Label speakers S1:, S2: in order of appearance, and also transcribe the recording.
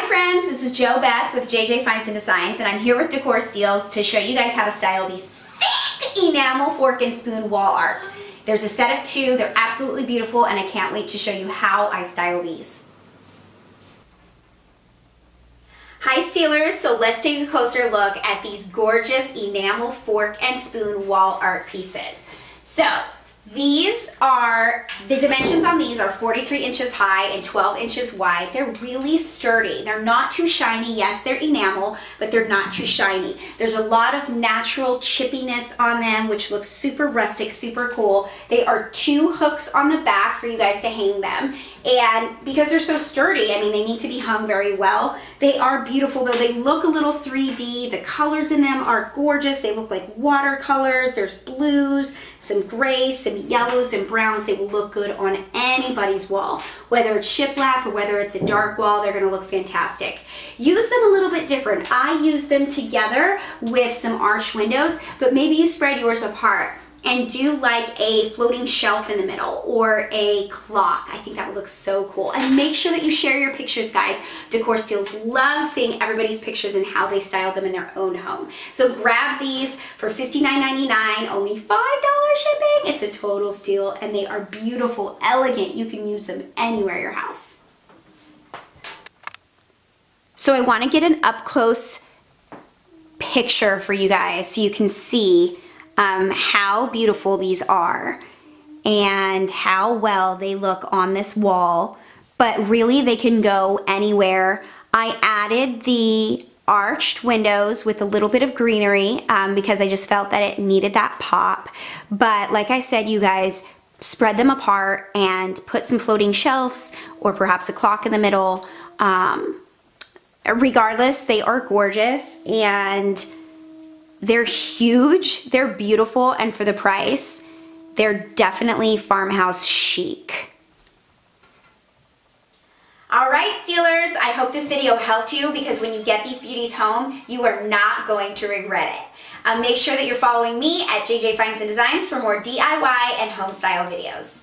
S1: friends, this is JoBeth with JJ Finds and Designs, and I'm here with Decor Steals to show you guys how to style these sick enamel fork and spoon wall art. There's a set of two, they're absolutely beautiful, and I can't wait to show you how I style these. Hi Stealers, so let's take a closer look at these gorgeous enamel fork and spoon wall art pieces. So these are, the dimensions on these are 43 inches high and 12 inches wide. They're really sturdy. They're not too shiny. Yes, they're enamel, but they're not too shiny. There's a lot of natural chippiness on them, which looks super rustic, super cool. They are 2 hooks on the back for you guys to hang them. And because they're so sturdy, I mean, they need to be hung very well. They are beautiful though. They look a little 3D. The colors in them are gorgeous. They look like watercolors. There's blues, some grays, some yellows and browns. They will look good on anybody's wall. Whether it's shiplap or whether it's a dark wall, they're gonna look fantastic. Use them a little bit different. I use them together with some arched windows, but maybe you spread yours apart and do like a floating shelf in the middle or a clock. I think that would look so cool. And make sure that you share your pictures, guys. Decor Steals love seeing everybody's pictures and how they style them in their own home. So grab these for $59.99, only $5 shipping. It's a total steal and they are beautiful, elegant. You can use them anywhere in your house. So I want to get an up close picture for you guys so you can see how beautiful these are and how well they look on this wall, but really they can go anywhere. I added the arched windows with a little bit of greenery because I just felt that it needed that pop. But like I said, you guys, spread them apart and put some floating shelves or perhaps a clock in the middle. Regardless, they are gorgeous and they're huge, they're beautiful, and for the price, they're definitely farmhouse chic. All right, Stealers, I hope this video helped you because when you get these beauties home, you are not going to regret it. Make sure that you're following me at JJ Finds and Designs for more DIY and home style videos.